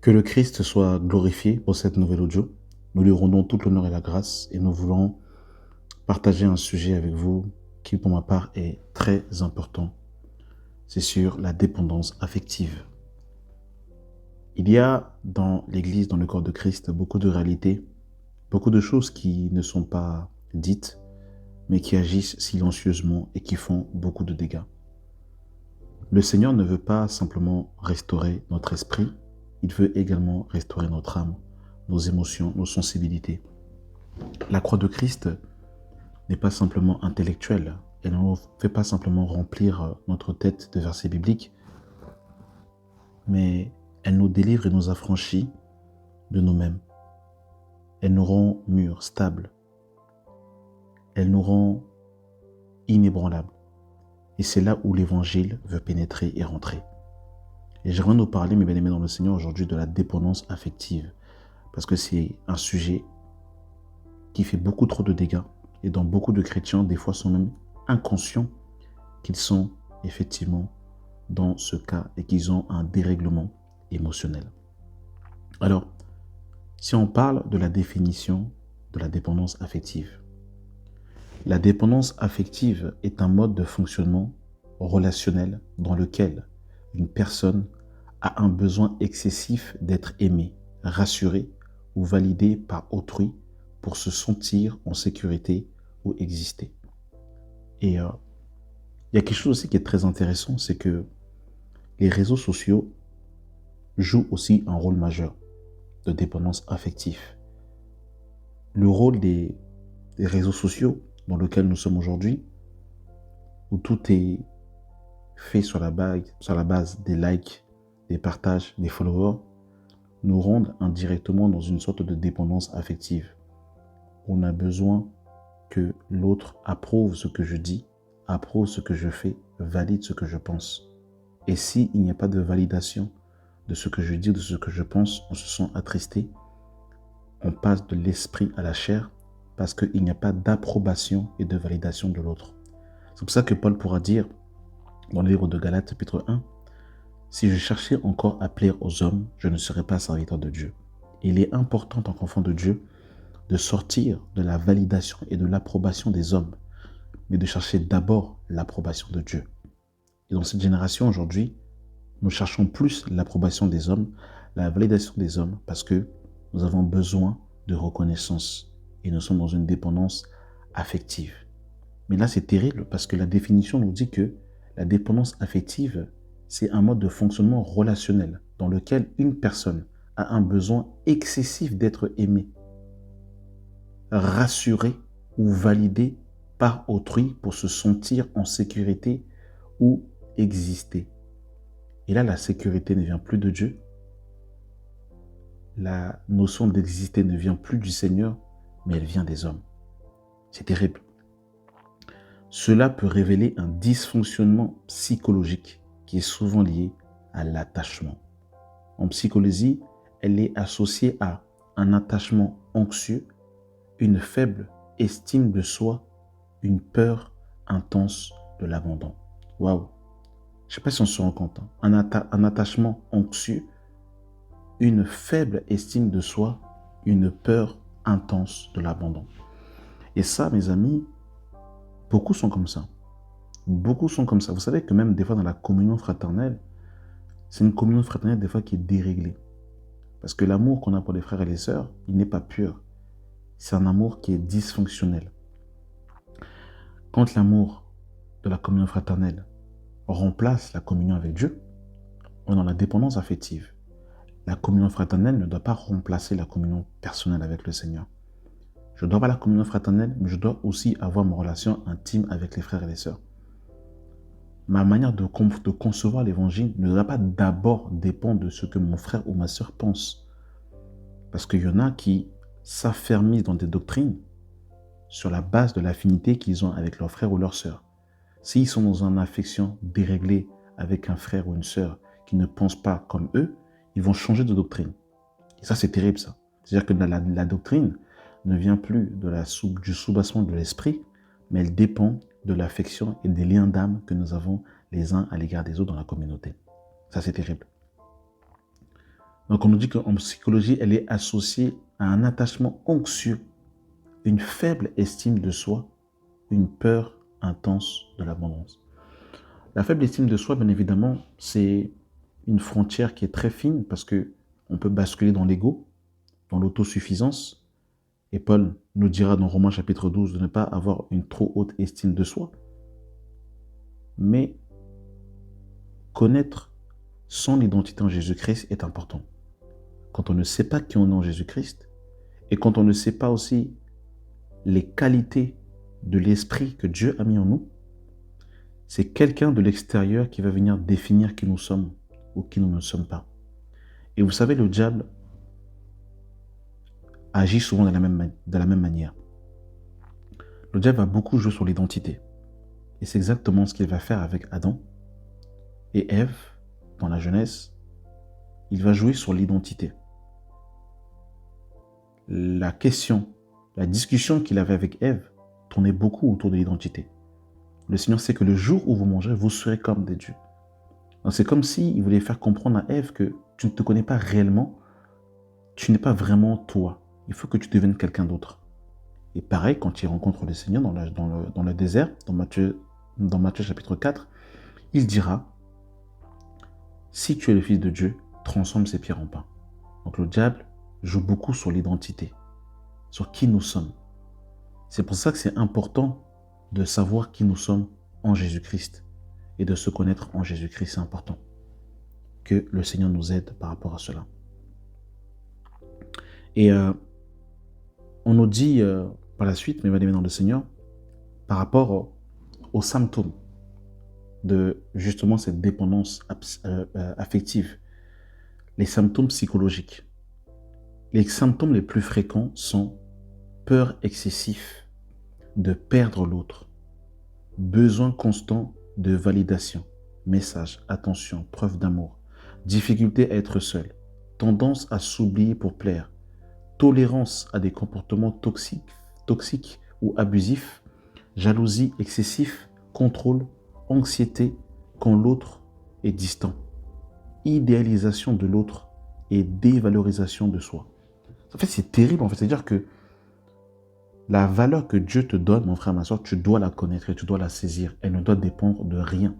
Que le Christ soit glorifié pour cette nouvelle audio. Nous lui rendons tout l'honneur et la grâce et nous voulons partager un sujet avec vous qui, pour ma part, est très important. C'est sur la dépendance affective. Il y a dans l'Église, dans le corps de Christ, beaucoup de réalités, beaucoup de choses qui ne sont pas dites, mais qui agissent silencieusement et qui font beaucoup de dégâts. Le Seigneur ne veut pas simplement restaurer notre esprit, il veut également restaurer notre âme, nos émotions, nos sensibilités. La croix de Christ n'est pas simplement intellectuelle, elle ne fait pas simplement remplir notre tête de versets bibliques, mais elle nous délivre et nous affranchit de nous-mêmes. Elle nous rend mûrs, stables. Elle nous rend inébranlables. Et c'est là où l'Évangile veut pénétrer et rentrer. Et j'aimerais nous parler, mes bien-aimés dans le Seigneur, aujourd'hui de la dépendance affective. Parce que c'est un sujet qui fait beaucoup trop de dégâts. Et dont beaucoup de chrétiens, des fois, sont même inconscients qu'ils sont effectivement dans ce cas et qu'ils ont un dérèglement émotionnel. Alors, si on parle de la définition de la dépendance affective, la dépendance affective est un mode de fonctionnement relationnel dans lequel une personne a un besoin excessif d'être aimée, rassurée ou validée par autrui pour se sentir en sécurité ou exister. Et il y a quelque chose aussi qui est très intéressant, c'est que les réseaux sociaux jouent aussi un rôle majeur de dépendance affective. Le rôle des réseaux sociaux dans lequel nous sommes aujourd'hui, où tout est fait sur la base des likes, des partages, des followers, nous rendent indirectement dans une sorte de dépendance affective. On a besoin que l'autre approuve ce que je dis, approuve ce que je fais, valide ce que je pense. Et s'il n'y a pas de validation de ce que je dis, de ce que je pense, on se sent attristé, on passe de l'esprit à la chair, parce qu'il n'y a pas d'approbation et de validation de l'autre. C'est pour ça que Paul pourra dire, dans le livre de Galates, chapitre 1, « Si je cherchais encore à plaire aux hommes, je ne serais pas serviteur de Dieu. » Il est important, en tant qu'enfant de Dieu, de sortir de la validation et de l'approbation des hommes, mais de chercher d'abord l'approbation de Dieu. Et dans cette génération aujourd'hui, nous cherchons plus l'approbation des hommes, la validation des hommes, parce que nous avons besoin de reconnaissance. Et nous sommes dans une dépendance affective. Mais là, c'est terrible parce que la définition nous dit que la dépendance affective, c'est un mode de fonctionnement relationnel dans lequel une personne a un besoin excessif d'être aimée, rassurée ou validée par autrui pour se sentir en sécurité ou exister. Et là, la sécurité ne vient plus de Dieu. La notion d'exister ne vient plus du Seigneur, mais elle vient des hommes. C'est terrible. Cela peut révéler un dysfonctionnement psychologique qui est souvent lié à l'attachement. En psychologie, elle est associée à un attachement anxieux, une faible estime de soi, une peur intense de l'abandon. Waouh! Je ne sais pas si on se rend compte. Un attachement anxieux, une faible estime de soi, une peur intense de l'abandon. Et ça, mes amis, beaucoup sont comme ça. Beaucoup sont comme ça. Vous savez que même des fois dans la communion fraternelle, c'est une communion fraternelle des fois qui est déréglée. Parce que l'amour qu'on a pour les frères et les sœurs, il n'est pas pur. C'est un amour qui est dysfonctionnel. Quand l'amour de la communion fraternelle remplace la communion avec Dieu, on est dans la dépendance affective. La communion fraternelle ne doit pas remplacer la communion personnelle avec le Seigneur. Je dois avoir la communion fraternelle, mais je dois aussi avoir ma relation intime avec les frères et les sœurs. Ma manière de concevoir l'évangile ne doit pas d'abord dépendre de ce que mon frère ou ma sœur pense. Parce qu'il y en a qui s'affermissent dans des doctrines sur la base de l'affinité qu'ils ont avec leur frère ou leur sœur. S'ils sont dans une affection déréglée avec un frère ou une sœur qui ne pense pas comme eux, ils vont changer de doctrine. Et ça, c'est terrible, ça. C'est-à-dire que la doctrine ne vient plus du soubassement de l'esprit, mais elle dépend de l'affection et des liens d'âme que nous avons les uns à l'égard des autres dans la communauté. Ça, c'est terrible. Donc on nous dit qu'en psychologie, elle est associée à un attachement anxieux, une faible estime de soi, une peur intense de l'abondance. La faible estime de soi, bien évidemment, c'est une frontière qui est très fine parce que on peut basculer dans l'ego, dans l'autosuffisance. Et Paul nous dira dans Romains chapitre 12 de ne pas avoir une trop haute estime de soi. Mais connaître son identité en Jésus-Christ est important. Quand on ne sait pas qui on est en Jésus-Christ et quand on ne sait pas aussi les qualités de l'esprit que Dieu a mis en nous, c'est quelqu'un de l'extérieur qui va venir définir qui nous sommes ou qui nous ne sommes pas. Et vous savez, le diable agit souvent de la même manière. Le diable va beaucoup jouer sur l'identité. Et c'est exactement ce qu'il va faire avec Adam et Ève dans la Genèse. Il va jouer sur l'identité. La discussion qu'il avait avec Ève tournait beaucoup autour de l'identité. Le Seigneur sait que le jour où vous mangerez, vous serez comme des dieux. Donc c'est comme s'il voulait faire comprendre à Ève que tu ne te connais pas réellement, tu n'es pas vraiment toi. Il faut que tu deviennes quelqu'un d'autre. Et pareil, quand il rencontre le Seigneur dans le désert, dans Matthieu chapitre 4, il dira, si tu es le Fils de Dieu, transforme ces pierres en pain. Donc le diable joue beaucoup sur l'identité, sur qui nous sommes. C'est pour ça que c'est important de savoir qui nous sommes en Jésus-Christ et de se connaître en Jésus-Christ, c'est important. Que le Seigneur nous aide par rapport à cela. Et on nous dit par la suite, mais va aller dans le Seigneur, par rapport aux symptômes de justement cette dépendance affective, les symptômes psychologiques. Les symptômes les plus fréquents sont peur excessive de perdre l'autre, besoin constant de validation, message, attention, preuve d'amour, difficulté à être seul, tendance à s'oublier pour plaire, tolérance à des comportements toxiques ou abusifs, jalousie excessive, contrôle, anxiété quand l'autre est distant, idéalisation de l'autre et dévalorisation de soi. En fait, c'est terrible. En fait, c'est-à-dire que la valeur que Dieu te donne, mon frère, ma soeur, tu dois la connaître et tu dois la saisir. Elle ne doit dépendre de rien.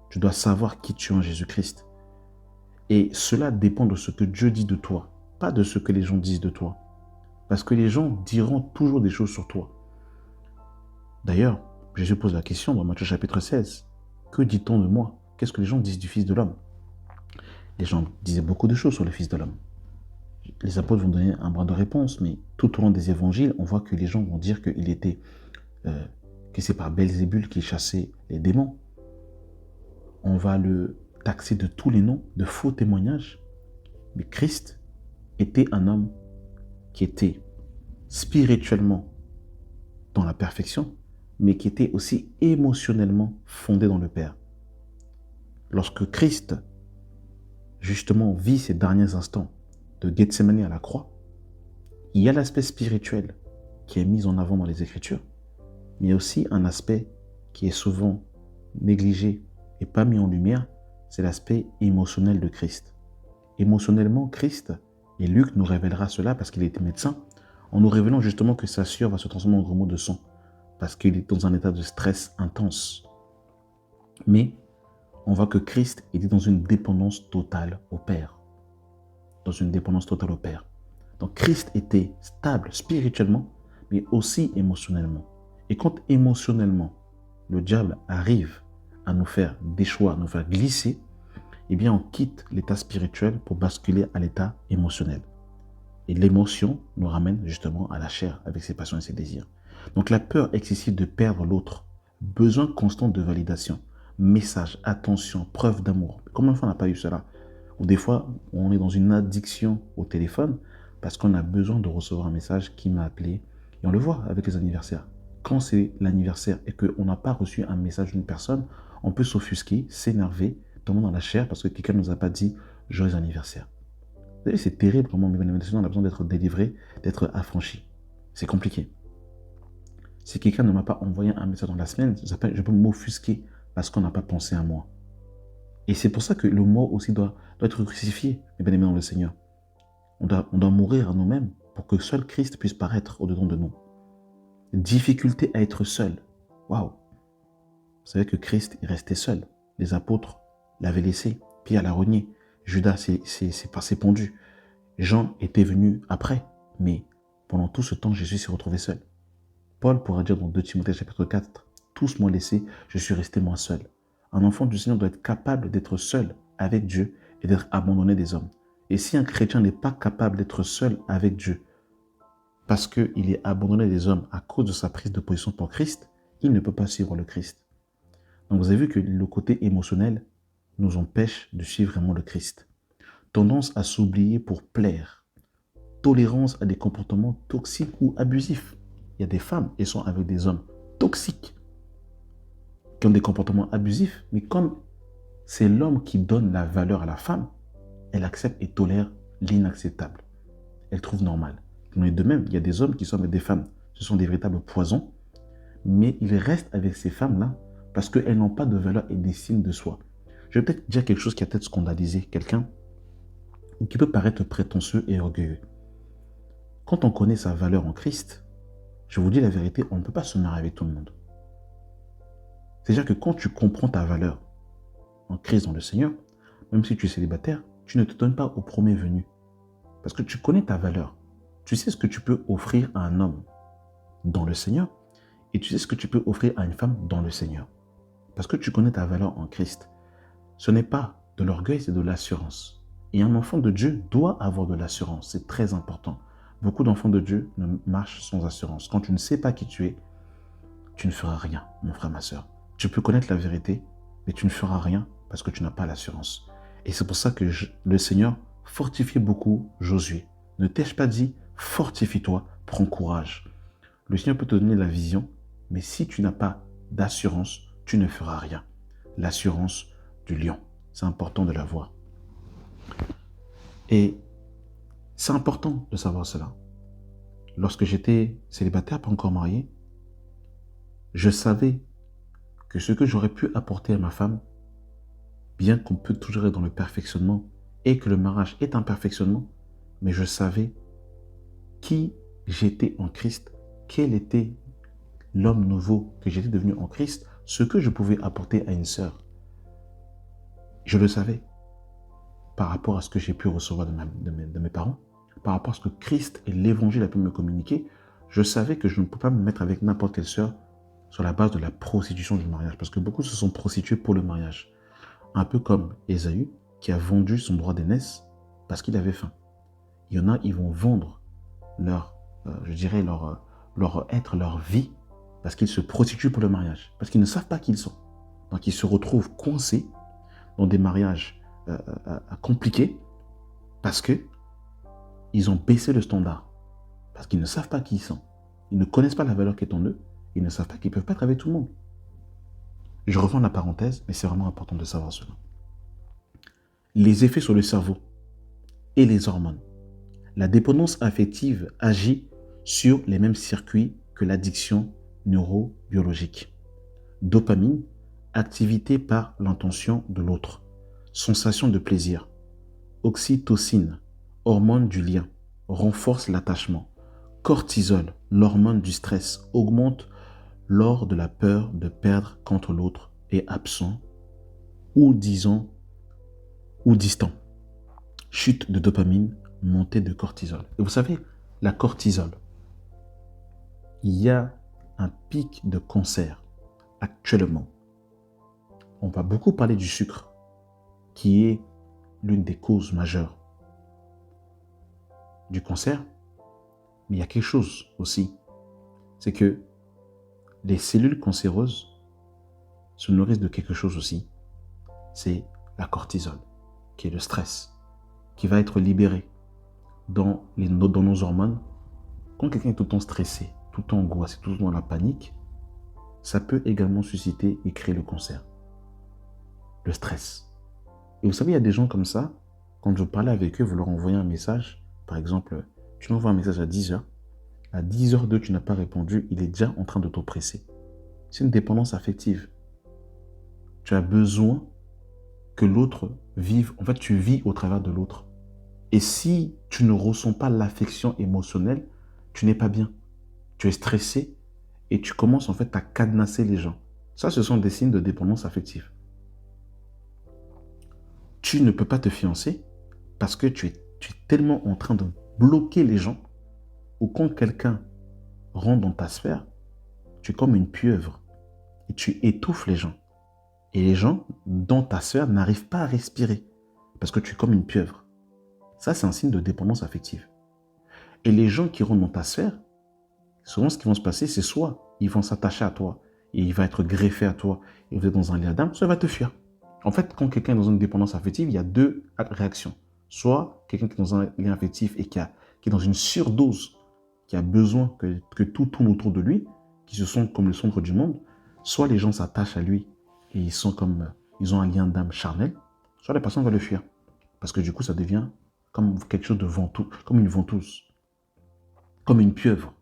Tu dois savoir qui tu es en Jésus-Christ. Et cela dépend de ce que Dieu dit de toi, pas de ce que les gens disent de toi. Parce que les gens diront toujours des choses sur toi. D'ailleurs, Jésus pose la question dans Matthieu chapitre 16. Que dit-on de moi? Qu'est-ce que les gens disent du Fils de l'homme? Les gens disaient beaucoup de choses sur le Fils de l'homme. Les apôtres vont donner un brin de réponse, mais tout au long des évangiles, on voit que les gens vont dire que c'est par Belzébul qu'il chassait les démons. On va le taxer de tous les noms, de faux témoignages. Mais Christ était un homme qui était spirituellement dans la perfection, mais qui était aussi émotionnellement fondé dans le Père. Lorsque Christ, justement, vit ses derniers instants de Gethsémani à la croix, il y a l'aspect spirituel qui est mis en avant dans les Écritures, mais il y a aussi un aspect qui est souvent négligé et pas mis en lumière, c'est l'aspect émotionnel de Christ. Émotionnellement, Christ, et Luc nous révélera cela parce qu'il était médecin, en nous révélant justement que sa sueur va se transformer en grumeaux de sang, parce qu'il est dans un état de stress intense. Mais on voit que Christ était dans une dépendance totale au Père. Dans une dépendance totale au Père. Donc Christ était stable spirituellement, mais aussi émotionnellement. Et quand émotionnellement, le diable arrive à nous faire déchoir, à nous faire glisser, eh bien on quitte l'état spirituel pour basculer à l'état émotionnel. Et l'émotion nous ramène justement à la chair avec ses passions et ses désirs. Donc la peur excessive de perdre l'autre, besoin constant de validation, message, attention, preuve d'amour. Combien de fois on n'a pas eu cela? Ou des fois, on est dans une addiction au téléphone parce qu'on a besoin de recevoir un message qui m'a appelé. Et on le voit avec les anniversaires. Quand c'est l'anniversaire et qu'on n'a pas reçu un message d'une personne, on peut s'offusquer, s'énerver, tomber dans la chair parce que quelqu'un ne nous a pas dit « joyeux anniversaire ». Vous savez, c'est terrible comment on a besoin d'être délivré, d'être affranchi. C'est compliqué. Si quelqu'un ne m'a pas envoyé un message dans la semaine, je peux m'offusquer parce qu'on n'a pas pensé à moi. Et c'est pour ça que le moi aussi doit être crucifié, mes bien-aimés dans le Seigneur. On doit mourir à nous-mêmes pour que seul Christ puisse paraître au-dedans de nous. Difficulté à être seul. Waouh! Vous savez que Christ est resté seul. Les apôtres l'avaient laissé. Pierre l'a renié. Judas s'est pendu. Jean était venu après. Mais pendant tout ce temps, Jésus s'est retrouvé seul. Paul pourra dire dans 2 Timothée chapitre 4, « Tous m'ont laissé, je suis resté moi seul. » Un enfant du Seigneur doit être capable d'être seul avec Dieu et d'être abandonné des hommes. Et si un chrétien n'est pas capable d'être seul avec Dieu parce qu'il est abandonné des hommes à cause de sa prise de position pour Christ, il ne peut pas suivre le Christ. Donc vous avez vu que le côté émotionnel nous empêche de suivre vraiment le Christ. Tendance à s'oublier pour plaire. Tolérance à des comportements toxiques ou abusifs. Il y a des femmes, elles sont avec des hommes toxiques, qui ont des comportements abusifs, mais comme c'est l'homme qui donne la valeur à la femme, elle accepte et tolère l'inacceptable. Elle trouve normal. Mais de même, il y a des hommes qui sont avec des femmes. Ce sont des véritables poisons, mais ils restent avec ces femmes-là parce qu'elles n'ont pas de valeur et d'estime de soi. Je vais peut-être dire quelque chose qui a peut-être scandalisé quelqu'un ou qui peut paraître prétentieux et orgueilleux. Quand on connaît sa valeur en Christ, je vous dis la vérité, on ne peut pas se marier avec tout le monde. C'est-à-dire que quand tu comprends ta valeur en Christ dans le Seigneur, même si tu es célibataire, tu ne te donnes pas au premier venu. Parce que tu connais ta valeur. Tu sais ce que tu peux offrir à un homme dans le Seigneur et tu sais ce que tu peux offrir à une femme dans le Seigneur. Parce que tu connais ta valeur en Christ. Ce n'est pas de l'orgueil, c'est de l'assurance. Et un enfant de Dieu doit avoir de l'assurance. C'est très important. Beaucoup d'enfants de Dieu ne marchent sans assurance. Quand tu ne sais pas qui tu es, tu ne feras rien, mon frère, ma soeur. Tu peux connaître la vérité, mais tu ne feras rien parce que tu n'as pas l'assurance. Et c'est pour ça que le Seigneur fortifie beaucoup Josué. Ne t'ai-je pas dit, fortifie-toi, prends courage. Le Seigneur peut te donner la vision, mais si tu n'as pas d'assurance, tu ne feras rien. L'assurance du lion, c'est important de l'avoir. Et c'est important de savoir cela. Lorsque j'étais célibataire, pas encore marié, je savais que ce que j'aurais pu apporter à ma femme, bien qu'on peut toujours être dans le perfectionnement et que le mariage est un perfectionnement, mais je savais qui j'étais en Christ, quel était l'homme nouveau que j'étais devenu en Christ, ce que je pouvais apporter à une sœur. Je le savais par rapport à ce que j'ai pu recevoir de mes parents, par rapport à ce que Christ et l'Évangile a pu me communiquer. Je savais que je ne pouvais pas me mettre avec n'importe quelle sœur sur la base de la prostitution du mariage, parce que beaucoup se sont prostitués pour le mariage. Un peu comme Ésaü, qui a vendu son droit d'aînesse parce qu'il avait faim. Il y en a, ils vont vendre leur être, leur vie, parce qu'ils se prostituent pour le mariage, parce qu'ils ne savent pas qui ils sont. Donc ils se retrouvent coincés dans des mariages compliqués, parce qu'ils ont baissé le standard, parce qu'ils ne savent pas qui ils sont. Ils ne connaissent pas la valeur qui est en eux, ils ne savent pas qu'ils ne peuvent pas être avec tout le monde. Je reviens à la parenthèse, mais c'est vraiment important de savoir cela. Les effets sur le cerveau et les hormones. La dépendance affective agit sur les mêmes circuits que l'addiction neurobiologique. Dopamine, activité par l'intention de l'autre. Sensation de plaisir. Oxytocine, hormone du lien, renforce l'attachement. Cortisol, l'hormone du stress, augmente lors de la peur de perdre quand l'autre est absent ou distant. Chute de dopamine, montée de cortisol. Et vous savez, la cortisol, il y a un pic de cancer actuellement. On va beaucoup parler du sucre, qui est l'une des causes majeures du cancer. Mais il y a quelque chose aussi, c'est que les cellules cancéreuses se nourrissent de quelque chose aussi. C'est la cortisol, qui est le stress, qui va être libéré dans nos hormones. Quand quelqu'un est tout le temps stressé, tout le temps angoissé, tout le temps dans la panique, ça peut également susciter et créer le cancer. Le stress. Et vous savez, il y a des gens comme ça, quand vous parlez avec eux, vous leur envoyez un message, par exemple, tu m'envoies un message à 10h, à 10h02, tu n'as pas répondu, il est déjà en train de t'oppresser. C'est une dépendance affective. Tu as besoin que l'autre vive. En fait, tu vis au travers de l'autre. Et si tu ne ressens pas l'affection émotionnelle, tu n'es pas bien. Tu es stressé et tu commences en fait à cadenasser les gens. Ça, ce sont des signes de dépendance affective. Tu ne peux pas te fiancer parce que tu es tellement en train de bloquer les gens, ou quand quelqu'un rentre dans ta sphère, tu es comme une pieuvre et tu étouffes les gens. Et les gens dans ta sphère n'arrivent pas à respirer parce que tu es comme une pieuvre. Ça, c'est un signe de dépendance affective. Et les gens qui rentrent dans ta sphère, souvent ce qui va se passer, c'est soit ils vont s'attacher à toi et il va être greffé à toi et vous êtes dans un lien d'âme, soit il va te fuir. En fait, quand quelqu'un est dans une dépendance affective, il y a deux réactions. Soit quelqu'un qui est dans un lien affectif et qui est dans une surdose, qui a besoin que tout tourne autour de lui, qui se sent comme le centre du monde, soit les gens s'attachent à lui et ils ont un lien d'âme charnel, soit la personne va le fuir. Parce que du coup, ça devient comme quelque chose de ventoux, comme une ventouse, comme une pieuvre.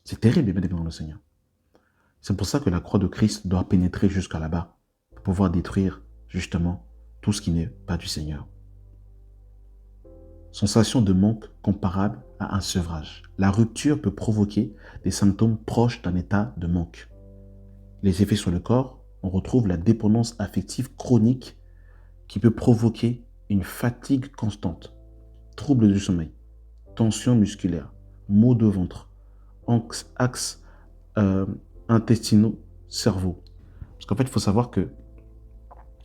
C'est terrible, bien dans le Seigneur. C'est pour ça que la croix de Christ doit pénétrer jusqu'à là-bas, pour pouvoir détruire justement tout ce qui n'est pas du Seigneur. Sensation de manque comparable à un sevrage. La rupture peut provoquer des symptômes proches d'un état de manque. Les effets sur le corps, on retrouve la dépendance affective chronique qui peut provoquer une fatigue constante, troubles du sommeil, tension musculaire, maux de ventre, axes intestinaux, cerveau. Parce qu'en fait, il faut savoir que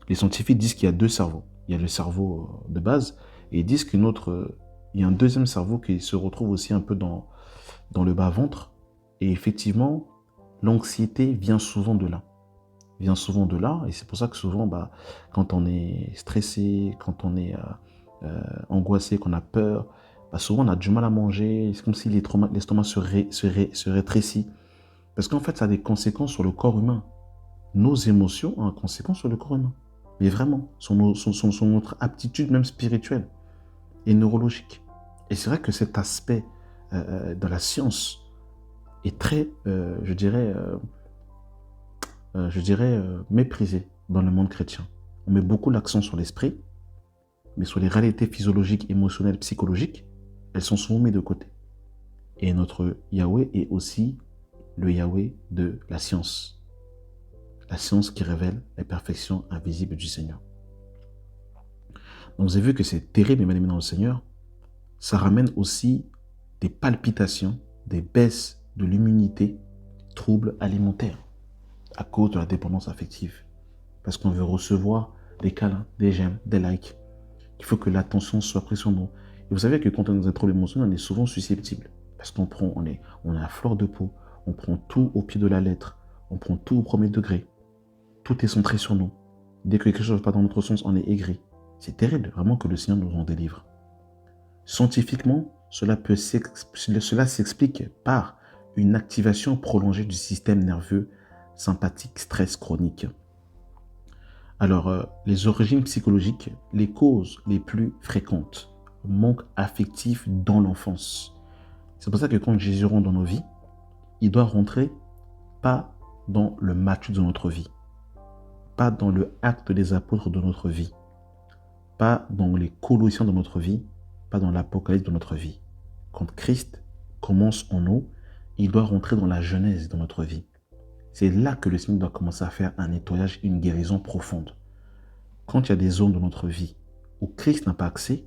les scientifiques disent qu'il y a deux cerveaux. Il y a le cerveau de base et ils disent il y a un deuxième cerveau qui se retrouve aussi un peu dans le bas-ventre. Et effectivement, l'anxiété vient souvent de là. Et c'est pour ça que souvent, quand on est stressé, quand on est angoissé, qu'on a peur, souvent on a du mal à manger. C'est comme si l'estomac se rétrécit. Parce qu'en fait, ça a des conséquences sur le corps humain. Nos émotions ont des conséquences sur le corps humain. Mais vraiment, sur notre aptitude même spirituelle et neurologique. Et c'est vrai que cet aspect de la science est très, je dirais, méprisé dans le monde chrétien. On met beaucoup l'accent sur l'esprit, mais sur les réalités physiologiques, émotionnelles, psychologiques, elles sont souvent mises de côté. Et notre Yahweh est aussi le Yahweh de la science. La science qui révèle les perfections invisibles du Seigneur. Donc vous avez vu que c'est terrible, mes amis dans le Seigneur. Ça ramène aussi des palpitations, des baisses de l'immunité, troubles alimentaires à cause de la dépendance affective. Parce qu'on veut recevoir des câlins, des j'aime, des likes. Il faut que l'attention soit prise sur nous. Et vous savez que quand on a des troubles émotionnels, on est souvent susceptible. Parce on est à fleur de peau, on prend tout au pied de la lettre, on prend tout au premier degré. Tout est centré sur nous. Dès que quelque chose ne va pas dans notre sens, on est aigri. C'est terrible, vraiment, que le Seigneur nous en délivre. Scientifiquement, cela s'explique par une activation prolongée du système nerveux sympathique stress chronique. Alors, les origines psychologiques, les causes les plus fréquentes, manque affectif dans l'enfance. C'est pour ça que quand Jésus rentre dans nos vies, il doit rentrer pas dans le match de notre vie, pas dans le acte des apôtres de notre vie, pas dans les Colossiens de notre vie, pas dans l'Apocalypse de notre vie. Quand Christ commence en nous, il doit rentrer dans la genèse de notre vie. C'est là que le Seigneur doit commencer à faire un nettoyage, une guérison profonde. Quand il y a des zones de notre vie où Christ n'a pas accès,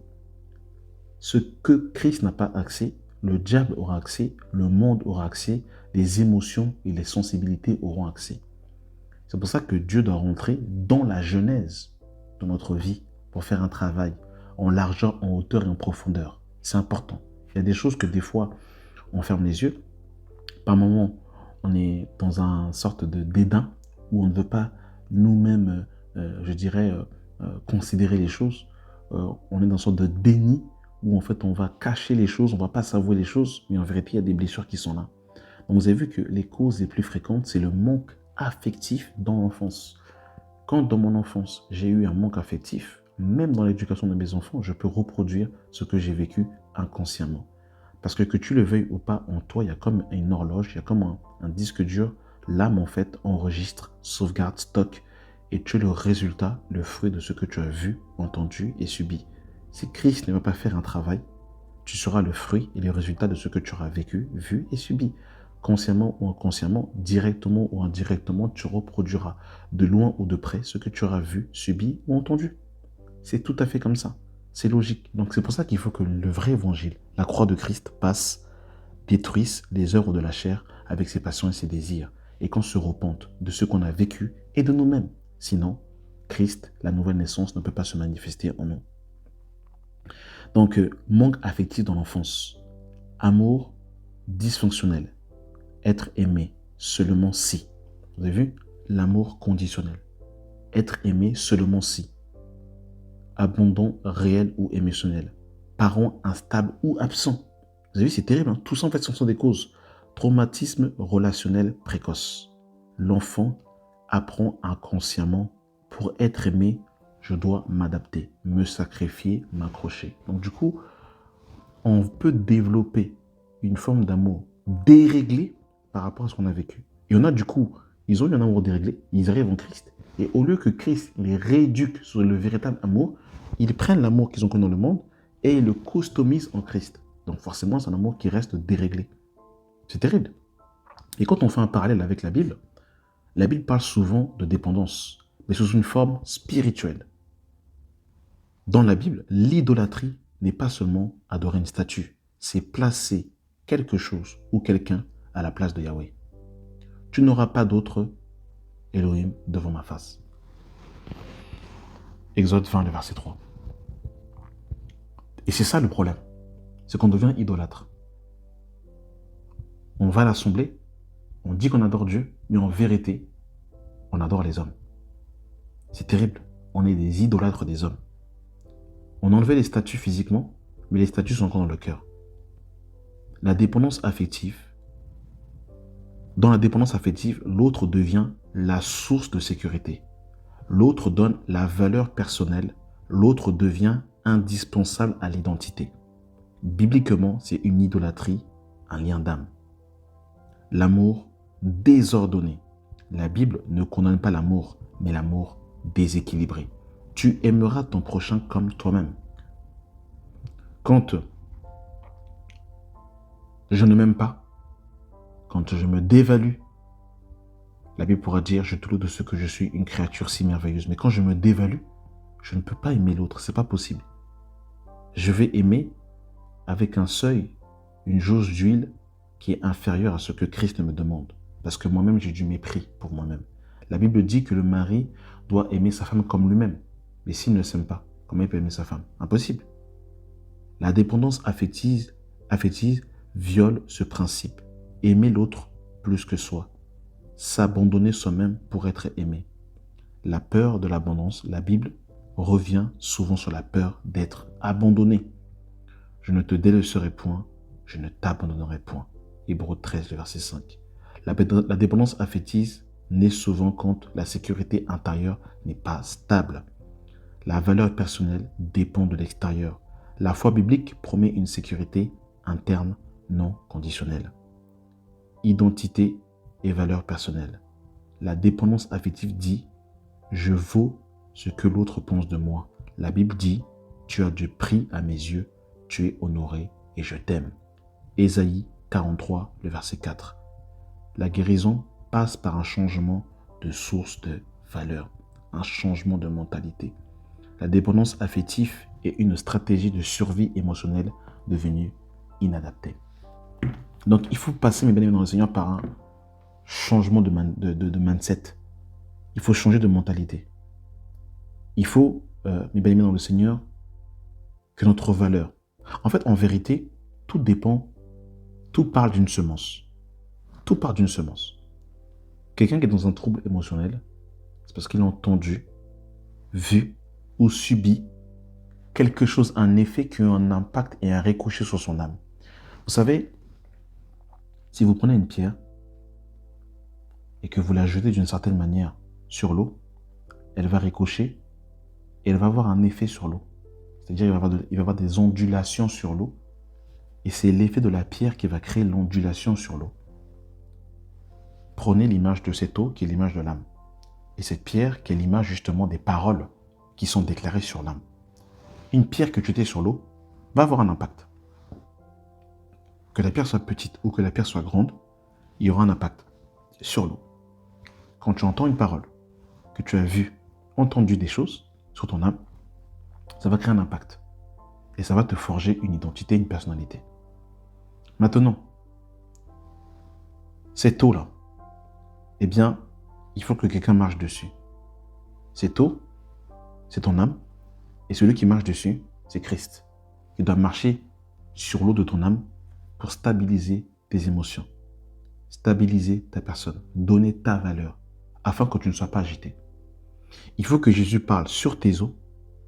ce que Christ n'a pas accès, le diable aura accès, le monde aura accès, les émotions et les sensibilités auront accès. C'est pour ça que Dieu doit rentrer dans la genèse de notre vie pour faire un travail en largeur, en hauteur et en profondeur. C'est important. Il y a des choses que des fois, on ferme les yeux. Par moments, on est dans une sorte de dédain où on ne veut pas nous-mêmes, considérer les choses. On est dans une sorte de déni où en fait on va cacher les choses, on ne va pas s'avouer les choses, mais en vérité, il y a des blessures qui sont là. Donc vous avez vu que les causes les plus fréquentes, c'est le manque affectif dans l'enfance. Quand dans mon enfance, j'ai eu un manque affectif, même dans l'éducation de mes enfants, je peux reproduire ce que j'ai vécu inconsciemment. Parce que tu le veuilles ou pas, en toi, il y a comme une horloge, il y a comme un disque dur. L'âme, en fait, enregistre, sauvegarde, stocke et tu es le résultat, le fruit de ce que tu as vu, entendu et subi. Si Christ ne va pas faire un travail, tu seras le fruit et le résultat de ce que tu auras vécu, vu et subi. Consciemment ou inconsciemment, directement ou indirectement, tu reproduiras de loin ou de près ce que tu auras vu, subi ou entendu. C'est tout à fait comme ça. C'est logique. Donc c'est pour ça qu'il faut que le vrai évangile, la croix de Christ, passe, détruise les œuvres de la chair avec ses passions et ses désirs, et qu'on se repente de ce qu'on a vécu et de nous-mêmes. Sinon, Christ, la nouvelle naissance, ne peut pas se manifester en nous. Donc, manque affectif dans l'enfance, amour dysfonctionnel, être aimé seulement si. Vous avez vu? L'amour conditionnel. Être aimé seulement si. Abandon réel ou émotionnel. Parents instables ou absents. Vous avez vu, c'est terrible. Hein? Tout ça, en fait, ce sont des causes. Traumatisme relationnel précoce. L'enfant apprend inconsciemment, pour être aimé, je dois m'adapter, me sacrifier, m'accrocher. Donc du coup, on peut développer une forme d'amour déréglé par rapport à ce qu'on a vécu. Il y en a du coup, ils ont eu un amour déréglé, ils arrivent en Christ. Et au lieu que Christ les rééduque sur le véritable amour, ils prennent l'amour qu'ils ont connu dans le monde et ils le customisent en Christ. Donc forcément, c'est un amour qui reste déréglé. C'est terrible. Et quand on fait un parallèle avec la Bible parle souvent de dépendance, mais sous une forme spirituelle. Dans la Bible, l'idolâtrie n'est pas seulement adorer une statue, c'est placer quelque chose ou quelqu'un à la place de Yahweh. Tu n'auras pas d'autre Elohim devant ma face. Exode 20, le verset 3. Et c'est ça le problème, c'est qu'on devient idolâtre. On va à l'assemblée, on dit qu'on adore Dieu, mais en vérité, on adore les hommes. C'est terrible, on est des idolâtres des hommes. On a enlevé les statues physiquement, mais les statues sont encore dans le cœur. La dépendance affective, dans la dépendance affective, l'autre devient la source de sécurité. L'autre donne la valeur personnelle, l'autre devient indispensable à l'identité. Bibliquement, c'est une idolâtrie, un lien d'âme. L'amour désordonné. La Bible ne condamne pas l'amour, mais l'amour déséquilibré. Tu aimeras ton prochain comme toi-même. Quand je ne m'aime pas, quand je me dévalue, la Bible pourra dire, je te loue de ce que je suis, une créature si merveilleuse. Mais quand je me dévalue, je ne peux pas aimer l'autre, c'est pas possible. Je vais aimer avec un seuil, une jauge d'huile qui est inférieure à ce que Christ me demande. Parce que moi-même, j'ai du mépris pour moi-même. La Bible dit que le mari doit aimer sa femme comme lui-même. Mais s'il ne s'aime pas, comment il peut aimer sa femme? Impossible. La dépendance affective viole ce principe. Aimer l'autre plus que soi. S'abandonner soi-même pour être aimé. La peur de l'abondance, la Bible revient souvent sur la peur d'être abandonné. Je ne te délaisserai point, je ne t'abandonnerai point. Hébreux 13, le verset 5. La dépendance affective naît souvent quand la sécurité intérieure n'est pas stable. La valeur personnelle dépend de l'extérieur. La foi biblique promet une sécurité interne non conditionnelle. Identité et valeur personnelle. La dépendance affective dit « Je vaux ce que l'autre pense de moi ». La Bible dit « Tu as du prix à mes yeux, tu es honoré et je t'aime ». Ésaïe 43, le verset 4. La guérison passe par un changement de source de valeur, un changement de mentalité. La dépendance affective est une stratégie de survie émotionnelle devenue inadaptée. Donc, il faut passer, mes bien-aimés dans le Seigneur, par un changement de mindset. Il faut changer de mentalité. Il faut, mes bien-aimés dans le Seigneur, que notre valeur... En fait, en vérité, tout dépend, tout parle d'une semence. Tout part d'une semence. Quelqu'un qui est dans un trouble émotionnel, c'est parce qu'il a entendu, vu ou subi quelque chose, un effet qui a un impact et un ricochet sur son âme. Vous savez, si vous prenez une pierre et que vous la jetez d'une certaine manière sur l'eau, elle va ricocher et elle va avoir un effet sur l'eau. C'est-à-dire il va y avoir des ondulations sur l'eau et c'est l'effet de la pierre qui va créer l'ondulation sur l'eau. Prenez l'image de cette eau qui est l'image de l'âme. Et cette pierre qui est l'image justement des paroles qui sont déclarées sur l'âme. Une pierre que tu jettes sur l'eau va avoir un impact. Que la pierre soit petite ou que la pierre soit grande, il y aura un impact sur l'eau. Quand tu entends une parole, que tu as vu, entendu des choses sur ton âme, ça va créer un impact. Et ça va te forger une identité, une personnalité. Maintenant, cette eau-là, eh bien, il faut que quelqu'un marche dessus. Cette eau, c'est ton âme. Et celui qui marche dessus, c'est Christ. Il doit marcher sur l'eau de ton âme pour stabiliser tes émotions, stabiliser ta personne, donner ta valeur, afin que tu ne sois pas agité. Il faut que Jésus parle sur tes eaux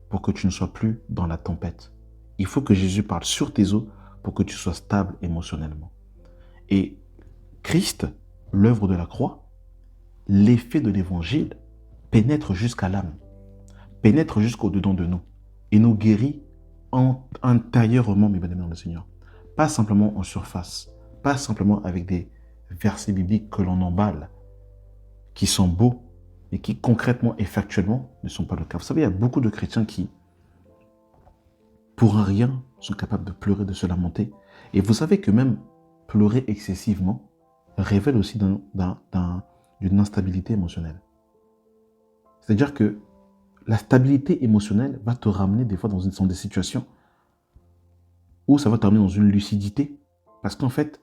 pour que tu ne sois plus dans la tempête. Il faut que Jésus parle sur tes eaux pour que tu sois stable émotionnellement. Et Christ, l'œuvre de la croix, l'effet de l'évangile, pénètre jusqu'à l'âme, pénètre jusqu'au-dedans de nous et nous guérit intérieurement, mes bien-aimés dans le Seigneur. Pas simplement en surface, pas simplement avec des versets bibliques que l'on emballe, qui sont beaux, mais qui concrètement et factuellement ne sont pas le cas. Vous savez, il y a beaucoup de chrétiens qui, pour un rien, sont capables de pleurer, de se lamenter. Et vous savez que même pleurer excessivement révèle aussi d'une instabilité émotionnelle. C'est-à-dire que la stabilité émotionnelle va te ramener des fois dans des situations où ça va t'amener dans une lucidité. Parce qu'en fait,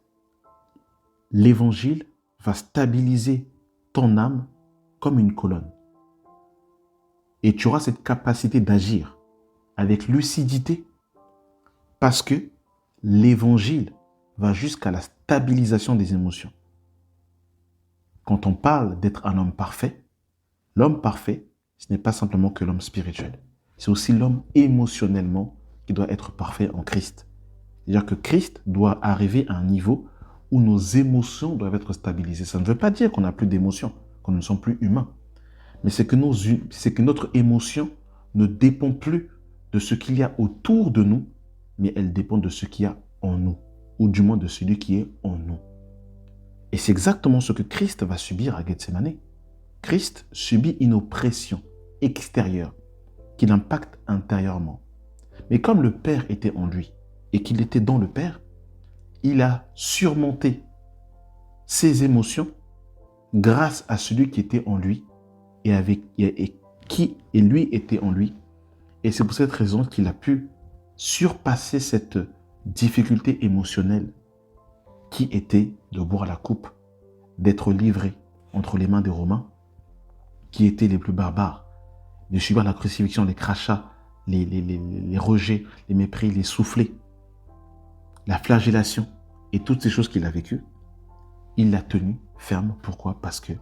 l'évangile va stabiliser ton âme comme une colonne. Et tu auras cette capacité d'agir avec lucidité parce que l'évangile va jusqu'à la stabilisation des émotions. Quand on parle d'être un homme parfait, l'homme parfait, ce n'est pas simplement que l'homme spirituel. C'est aussi l'homme émotionnellement qui doit être parfait en Christ. C'est-à-dire que Christ doit arriver à un niveau où nos émotions doivent être stabilisées. Ça ne veut pas dire qu'on n'a plus d'émotions, qu'on ne sommes plus humains. Mais c'est que notre émotion ne dépend plus de ce qu'il y a autour de nous, mais elle dépend de ce qu'il y a en nous, ou du moins de celui qui est en nous. Et c'est exactement ce que Christ va subir à Gethsémane. Christ subit une oppression extérieure qui l'impacte intérieurement. Mais comme le Père était en lui et qu'il était dans le Père, il a surmonté ses émotions grâce à celui qui était en lui et qui lui était en lui. Et c'est pour cette raison qu'il a pu surpasser cette difficulté émotionnelle qui était de boire la coupe, d'être livré entre les mains des Romains, qui étaient les plus barbares, de subir la crucifixion, les crachats, les rejets, les mépris, les soufflets, la flagellation et toutes ces choses qu'il a vécues. Il l'a tenu ferme. Pourquoi? Parce que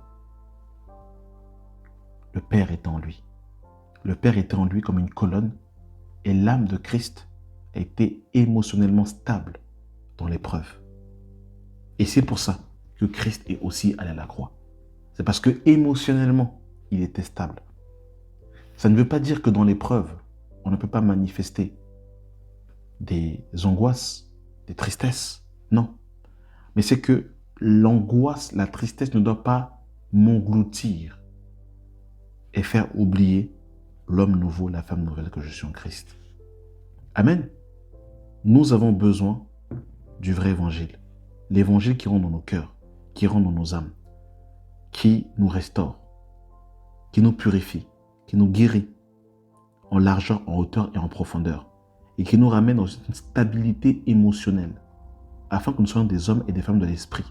le Père était en lui. Le Père était en lui comme une colonne et l'âme de Christ a été émotionnellement stable dans l'épreuve. Et c'est pour ça que Christ est aussi allé à la croix. C'est parce que émotionnellement, il était stable. Ça ne veut pas dire que dans l'épreuve, on ne peut pas manifester des angoisses, des tristesses. Non. Mais c'est que l'angoisse, la tristesse ne doit pas m'engloutir et faire oublier l'homme nouveau, la femme nouvelle que je suis en Christ. Amen. Nous avons besoin du vrai évangile. L'évangile qui rentre dans nos cœurs, qui rentre dans nos âmes, qui nous restaure, qui nous purifie, qui nous guérit en largeur, en hauteur et en profondeur, et qui nous ramène dans une stabilité émotionnelle, afin que nous soyons des hommes et des femmes de l'esprit.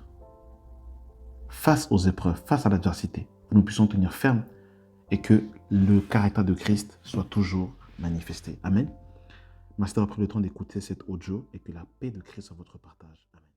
Face aux épreuves, face à l'adversité, que nous puissions tenir ferme et que le caractère de Christ soit toujours manifesté. Amen. Merci d'avoir pris le temps d'écouter cet audio et que la paix de Christ soit votre partage. Amen.